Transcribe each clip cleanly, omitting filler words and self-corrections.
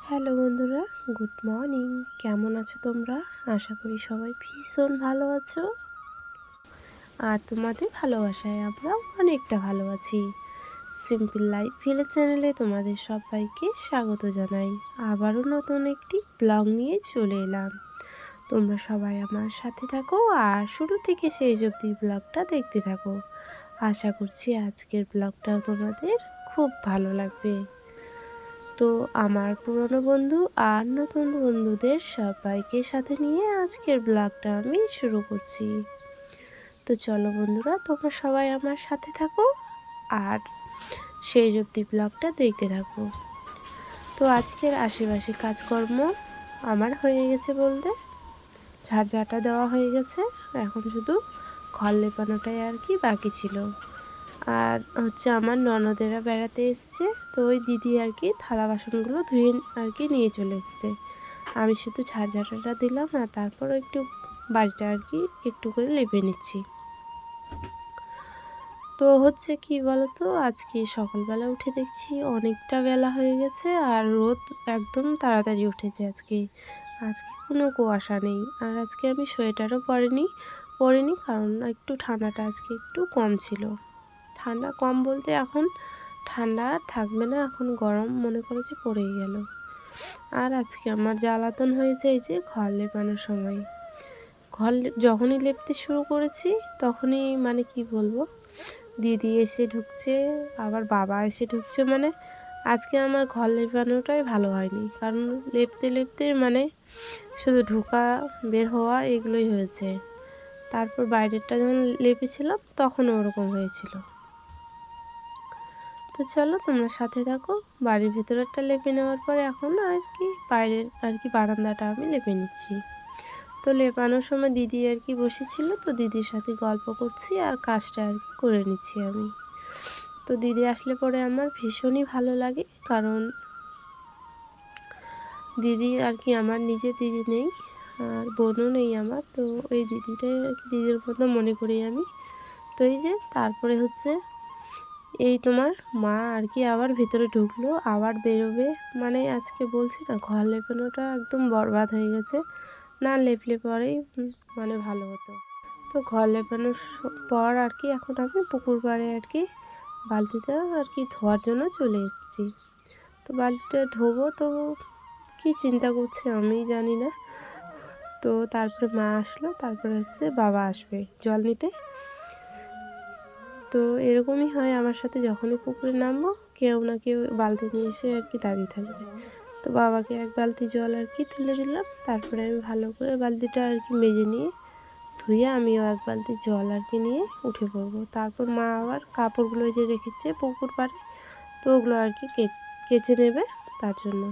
Hello বন্ধুরা, good morning. কেমন আছো তোমরা? আশা করি সবাই ভীষণ ভালো আছো। আর তোমাদের ভালোবাসায় আমরাও অনেকটা ভালো আছি। সিম্পল লাইফ ভিলেজ চ্যানেলে তোমাদের সবাইকে স্বাগত জানাই। আবারও নতুন একটি ব্লগ নিয়ে চলে এলাম। তোমরা সবাই আমার সাথে থাকো আর শুরু থেকে শেষ অবধি ব্লগটা দেখতে থাকো। আশা করছি আজকের ব্লগটাও তোমাদের খুব ভালো লাগবে। তো আমার পুরনো বন্ধু আর নতুন বন্ধুদের সবাইকে সাথে নিয়ে আজকের ব্লগটা আমি শুরু করছি। তো চলো বন্ধুরা, তোমরা সবাই আমার সাথে থাকো আর সেই অবধি ব্লগটা দেখতে থাকো। তো আজকের আশেপাশে কাজকর্ম আমার হয়ে গেছে বলতে, ঝাড়ঝাঁটা দেওয়া হয়ে গেছে, এখন শুধু ঘর লেপানোটাই আর কি বাকি ছিল। আর হচ্ছে আমার ননদেরা বেড়াতে এসছে, তো ওই দিদি আর কি থালা বাসনগুলো ধুয়ে আর কি নিয়ে চলে এসছে। আমি শুধু ঝাড়ঝাঁটাটা দিলাম আর তারপর একটু বাড়িটা আর কি একটু করে লেপে নিচ্ছি। তো হচ্ছে কি বলতো, আজকে সকালবেলা উঠে দেখছি অনেকটা বেলা হয়ে গেছে আর রোদ একদম তাড়াতাড়ি উঠেছে। আজকে কোনো কুয়াশা নেই। আর আজকে আমি সোয়েটারও পরিনি কারণ একটু ঠান্ডাটা আজকে একটু কম ছিল। ঠান্ডা কম বলতে এখন ঠান্ডা আর থাকবে না, এখন গরম মনে করে যে পড়েই গেল। আর আজকে আমার জ্বালাতন হয়েছে এই যে ঘর লেপানোর সময়। যখনই লেপতে শুরু করেছি তখনই মানে কি বলবো, দিদি এসে ঢুকছে, আবার বাবা এসে ঢুকছে। মানে আজকে আমার ঘর লেপানোটাই ভালো হয়নি, কারণ লেপতে লেপতে মানে শুধু ঢোকা বের হওয়া এগুলোই হয়েছে। তারপর বাইরেরটা যখন লেপেছিলাম তখনও ওরকম হয়েছিল। তো চলো তোমরা সাথে থাকো। বাড়ির ভিতরেরটা লেপে নেওয়ার পরে এখন আর কি বাইরের আর কি বারান্দাটা আমি লেপে নিচ্ছি। তো লেপানোর সময় দিদি আর কি বসেছিল, তো দিদির সাথে গল্প করছি আর কাজটা আর কি করে নিচ্ছি আমি। তো দিদি আসলে পরে আমার ভীষণই ভালো লাগে, কারণ দিদি আর কি আমার নিজের দিদি নেই আর বোনও নেই আমার, তো ওই দিদিটাই আর কি দিদির মতো মনে করি আমি। তো এই যে তারপরে হচ্ছে এই তোমার মা আর কি আবার ভিতরে ঢুকলো, আবার বেরোবে। মানে আজকে বলছি না, ঘর লেপানোটা একদম বরবাদ হয়ে গেছে, না লেপলে পরেই মানে ভালো হতো। তো ঘর লেপানোর পর আর কি এখন আমি পুকুর পাড়ে আর কি বালতিটা আর কি ধোয়ার জন্য চলে এসেছি। তো বালতিটা ধোবো, তো কি চিন্তা করছে আমি জানি না। তো তারপরে মা আসলো, তারপরে হচ্ছে বাবা আসবে জল নিতে। তো এরকমই হয় আমার সাথে, যখনই পুকুরে নামবো কেউ না কেউ বালতি নিয়ে এসে আর কি দাঁড়িয়ে থাকবে। তো বাবাকে এক বালতি জল আর কি তুলে দিলাম, তারপরে আমি ভালো করে বালতিটা আর কি মেজে নিয়ে ধুয়ে আমিও এক বালতি জল আর কি নিয়ে উঠে পড়বো। তারপর মা আবার কাপড়গুলো যে রেখেছে পুকুর পাড়ে, তো ওগুলো আর কি কেচে নেবে তার জন্য।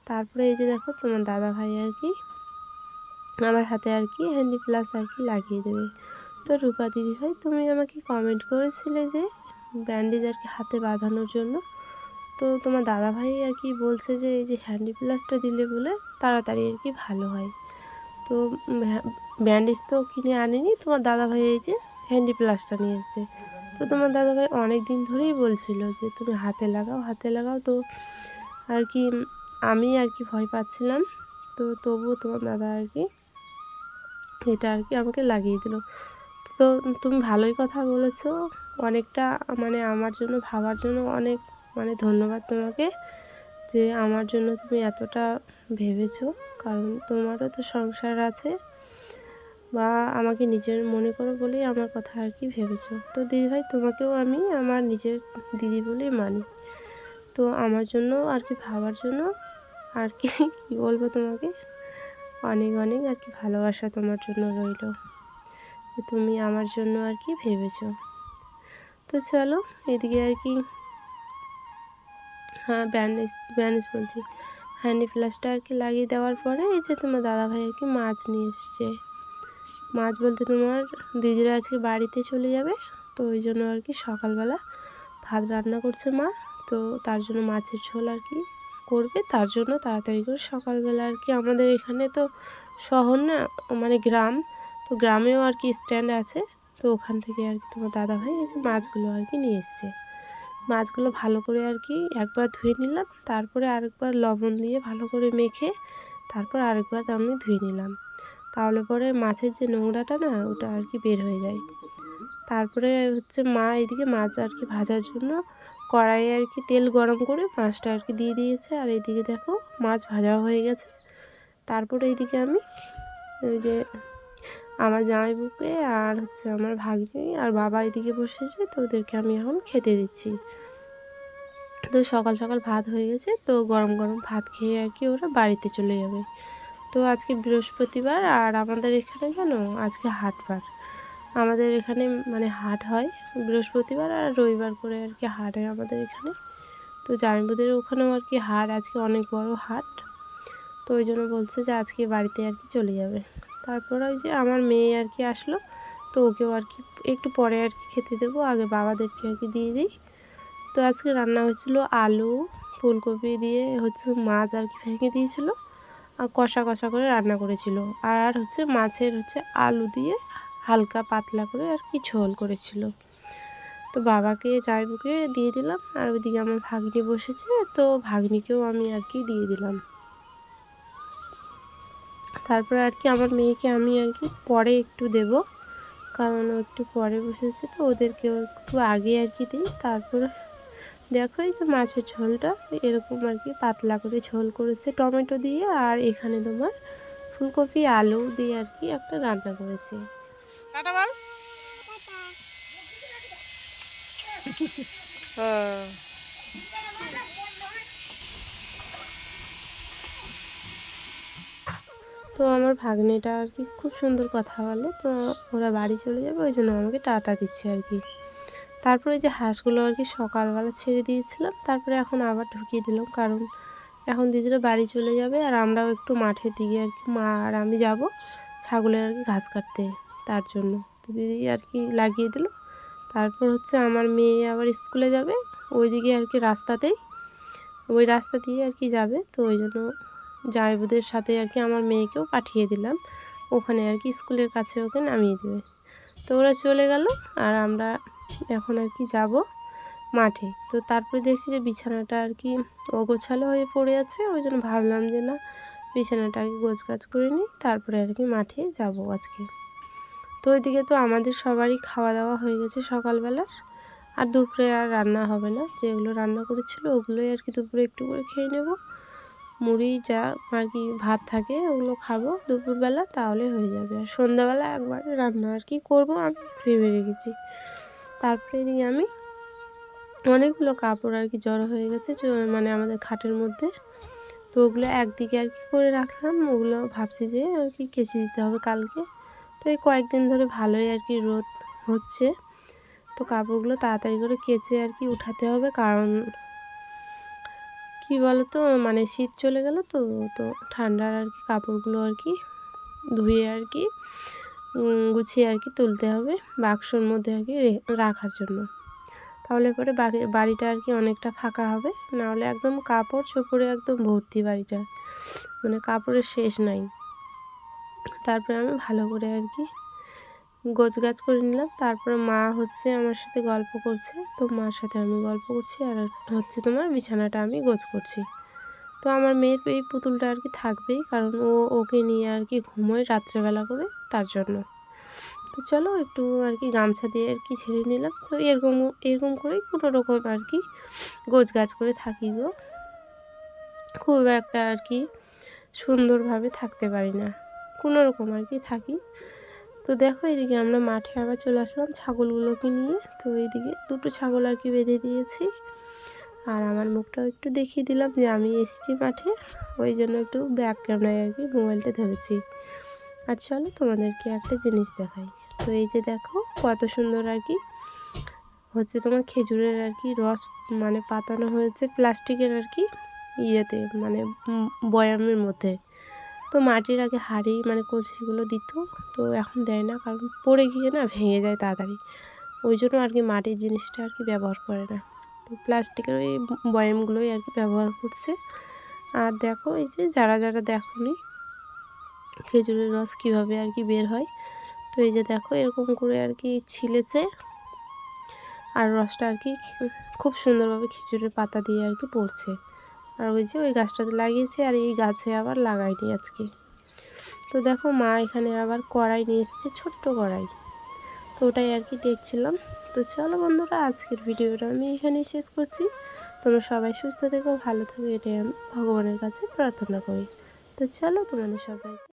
তারপরে এই যে দেখো তোমার দাদা ভাই আর কি আমার হাতে আর কি হ্যান্ডি প্লাস আর কি লাগিয়ে দেবে। তো রূপা দিদি ভাই, তুমি আমাকে কমেন্ট করেছিলে যে ব্যান্ডেজ আর কি হাতে বাঁধানোর জন্য, তো তোমার দাদা ভাই আর কি বলছে যে এই যে হ্যান্ডি প্লাসটা দিলে বলে তাড়াতাড়ি আর কি ভালো হয়। তো ব্যান্ডেজ তো কিনে আনিনি, তোমার দাদা ভাই এই যে হ্যান্ডি প্লাসটা নিয়ে এসছে। তো তোমার দাদা ভাই অনেক দিন ধরেই বলছিল যে তুমি হাতে লাগাও হাতে লাগাও, তো আর কি আমি আর কি ভয় পাচ্ছিলাম। তো তবুও তোমার দাদা আর কি এটা আর কি আমাকে লাগিয়ে দিল। তো তুমি ভালোই কথা বলেছো, অনেকটা মানে আমার জন্য ভাবার জন্য অনেক মানে ধন্যবাদ তোমাকে, যে আমার জন্য তুমি এতটা ভেবেছো। কারণ তোমারও তো সংসার আছে, বা আমাকে নিজের মনে করো বলেই আমার কথা আর কি ভেবেছো। তো দিদিভাই, তোমাকেও আমি আমার নিজের দিদি বলেই মানি। তো আমার জন্য আর কি ভাবার জন্য আর কি কী বলবো তোমাকে, অনেক অনেক আর কি ভালোবাসা তোমার জন্য রইল, যে তুমি আমার জন্য আর কি ভেবেছো। তো চলো এদিকে আর কি, হ্যাঁ ব্যান্ডেজ বলছি, হ্যান্ডি প্লাসটা আর কি লাগিয়ে দেওয়ার পরে এই যে তোমার দাদাভাই আর কি মাছ নিয়ে এসছে। মাছ বলতে তোমার দিদিরা আজকে বাড়িতে চলে যাবে, তো ওই জন্য আর কি সকালবেলা ভাত রান্না করছে মা। তো তার জন্য মাছের ঝোল আর কি করবে, তার জন্য তাড়াতাড়ি করে সকালবেলা আর কি আমাদের এখানে তো শহর না, মানে গ্রাম, তো গ্রামেও আর কি স্ট্যান্ড আছে, তো ওখান থেকে আর কি তোমার দাদাভাই এই যে মাছগুলো আর কি নিয়ে এসছে। মাছগুলো ভালো করে আর কি একবার ধুয়ে নিলাম, তারপরে আরেকবার লবণ দিয়ে ভালো করে মেখে তারপর আরেকবার আমি ধুয়ে নিলাম। তাহলে পরে মাছের যে নোংরাটা না ওটা আর কি বের হয়ে যায়। তারপরে হচ্ছে মা এদিকে মাছ আর কি ভাজার জন্য কড়াইয়ে আর কি তেল গরম করে মাছটা আর কি দিয়ে দিয়েছে। আর এইদিকে দেখো মাছ ভাজাও হয়ে গেছে। তারপরে এইদিকে আমি ওই যে আমার জামাইবাবুকে আর হচ্ছে আমার ভাগ্নি আর বাবা এদিকে বসেছে, তো ওদেরকে আমি এখন খেতে দিচ্ছি। তো সকাল সকাল ভাত হয়ে গেছে, তো গরম গরম ভাত খেয়ে আর কি ওরা বাড়িতে চলে যাবে। তো আজকে বৃহস্পতিবার আর আমাদের এখানে জানো আজকে হাটবার। আমাদের এখানে মানে হাট হয় বৃহস্পতিবার আর রবিবার করে আর কি হাট হয় আমাদের এখানে। তো জামাইবাবুদের ওখানেও আর কি হাট, আজকে অনেক বড় হাট। তো ওই জন্য বলছে যে আজকে বাড়িতে আর কি চলে যাবে। তারপর ওই যে আমার মেয়ে আর কি আসলো, তো ওকেও আর কি একটু পরে আর কি খেতে দেবো, আগে বাবাদেরকে আর কি দিয়ে দিই। তো আজকে রান্না হয়েছিল আলু ফুলকপি দিয়ে হচ্ছে মাছ আর কি ভেঙে দিয়েছিল আর কষা কষা করে রান্না করেছিল। আর হচ্ছে মাছের হচ্ছে আলু দিয়ে হালকা পাতলা করে আর কি ঝোল করেছিল। তো বাবাকে জামাইবাবুকে দিয়ে দিলাম, আর ওইদিকে আমার ভাগ্নি বসেছে, তো ভাগ্নিকেও আমি আর কি দিয়ে দিলাম। তারপরে আর কি আমার মেয়েকে আমি আর কি পরে একটু দেব, কারণ ও একটু পরে বসেছে, তো ওদেরকেও একটু আগে আর কি দিই। তারপরে দেখো এই যে মাছের ঝোলটা এরকম আর কি পাতলা করে ঝোল করেছে টমেটো দিয়ে, আর এখানে তোমার ফুলকপি আলু দিয়ে আর কি একটা রান্না করেছে। টাটা বল। তো আমার ভাগ্নেটা আর কি খুব সুন্দর কথা বলে, তো ওরা বাড়ি চলে যাবে ওই জন্য আমাকে টাটা দিচ্ছে আর কি। তারপরে যে হাঁসগুলো আর কি সকালবেলা ছেড়ে দিয়েছিলাম, তারপরে এখন আবার ঢুকিয়ে দিলাম, কারণ এখন দিদিরা বাড়ি চলে যাবে আর আমরাও একটু মাঠের দিকে আর কি মা আর আমি যাব ছাগলের আর কি ঘাস কাটতে, তার জন্য তো দিদি আর কি লাগিয়ে দিল। তারপর হচ্ছে আমার মেয়ে আবার স্কুলে যাবে ওইদিকে আর কি রাস্তাতেই, ওই রাস্তা দিয়ে আর কি যাবে, তো ওই জন্য জামাইবাবুদের সাথে আর কি আমার মেয়েকেও পাঠিয়ে দিলাম ওখানে আর কি স্কুলের কাছে ওকে নামিয়ে দেবে। তো ওরা চলে গেল আর আমরা এখন আর কি যাব মাঠে। তো তারপরে দেখছি যে বিছানাটা আর কি অগোছালো হয়ে পড়ে আছে, ওই জন্য ভাবলাম যে না বিছানাটা আর কি গোছগাছ করে নিই, তারপরে আর কি মাঠে যাব আজকে। তো ওইদিকে তো আমাদের সবারই খাওয়া দাওয়া হয়ে গেছে সকালবেলার, আর দুপুরে আর রান্না হবে না, যেগুলো রান্না করেছিল ওগুলোই আর কি দুপুরে একটু করে খেয়ে নেব। মুড়ি যা আর কি ভাত থাকে ওগুলো খাবো দুপুরবেলা, তাহলে হয়ে যাবে। আর সন্ধ্যাবেলা একবারে রান্না আর কি করবো আমি ভেবে রেখেছি। তারপরে এদিকে আমি অনেকগুলো কাপড় আর কি জড়ো হয়ে গেছে মানে আমাদের খাটের মধ্যে, তো ওগুলো একদিকে আর কি করে রাখলাম, ওগুলো ভাবছি যে আর কি কেচে দিতে হবে কালকে। তো এই কয়েকদিন ধরে ভালোই আর কি রোদ হচ্ছে, তো কাপড়গুলো তাড়াতাড়ি করে কেচে আর কি উঠাতে হবে, কারণ কি বলো তো মানে শীত চলে গেল, তো তো ঠান্ডার আর কি কাপড়গুলো আর কি ধুয়ে আর কি গুছিয়ে আর কি তুলতে হবে বাক্সর মধ্যে আর কি রাখার জন্য। তাহলে পরে বাড়িটা আর কি অনেকটা ফাঁকা হবে, নাহলে একদম কাপড় চোপড়ে একদম ভর্তি বাড়িটা, মানে কাপড়ের শেষ নাই। তারপরে আমি ভালো করে আর কি গোছগাছ করে নিলাম। তারপরে মা হচ্ছে আমার সাথে গল্প করছে, তো মার সাথে আমি গল্প করছি আর হচ্ছে তোমার বিছানাটা আমি গোছ করছি। তো আমার মেয়ের এই পুতুলটা আর কি থাকবেই, কারণ ওকে নিয়ে আর কি ঘুমোয় রাত্রেবেলা করে, তার জন্য। তো চলো একটু আর কি গামছা দিয়ে আর কি ছেড়ে নিলাম। তো এরকম এরকম করেই কোনো রকম আর কি গোছগাছ করে থাকি গো, খুব একটা আর কি সুন্দরভাবে থাকতে পারি না, কোনো রকম আর কি থাকি। তো দেখো এদিকে আমরা মাঠে আবার চলে আসলাম ছাগলগুলোকে নিয়ে। তো এইদিকে দুটো ছাগল আর কি বেঁধে দিয়েছি, আর আমার মুখটাও একটু দেখিয়ে দিলাম যে আমি এসেছি মাঠে, ওই জন্য একটু ব্যাক ক্যামেরায় আর কি মোবাইলটা ধরেছি। আর চলো তোমাদেরকে একটা জিনিস দেখাই। তো এই যে দেখো কত সুন্দর আর কি হচ্ছে তোমার খেজুরের আর কি রস মানে পাতানো হয়েছে প্লাস্টিকের আর কি ইয়েতে মানে বয়ামের মধ্যে। তো মাটির আগে হাঁড়ি মানে কলসিগুলো দিত, তো এখন দেয় না, কারণ পড়ে গিয়ে না ভেঙে যায় তাড়াতাড়ি, ওই জন্য আর কি মাটির জিনিসটা আর কি ব্যবহার করে না, তো প্লাস্টিকের ওই বয়ামগুলোই আর কি ব্যবহার করছে। আর দেখো এই যে যারা যারা দেখোনি খেজুরের রস কীভাবে আর কি বের হয়, তো এই যে দেখো এরকম করে আর কি ছিলেছে, আর রসটা আর কি খুব সুন্দরভাবে খিচুড়ির পাতা দিয়ে আর কি পড়ছে। আর ওই যে ওই গাছটাতে লাগিয়েছে, আর এই গাছে আবার লাগাইনি আজকে। তো দেখো মা এখানে আবার কড়াই নিয়ে এসেছে, ছোট্ট কড়াই। তো ওটাই আর কি দেখছিলাম। তো চলো বন্ধুরা, আজকের ভিডিওটা আমি এখানেই শেষ করছি। তোমরা সবাই সুস্থ থেকো, ভালো থেকো, এটাই আমি ভগবানের কাছে প্রার্থনা করি। তো চলো তোমাদের সবাই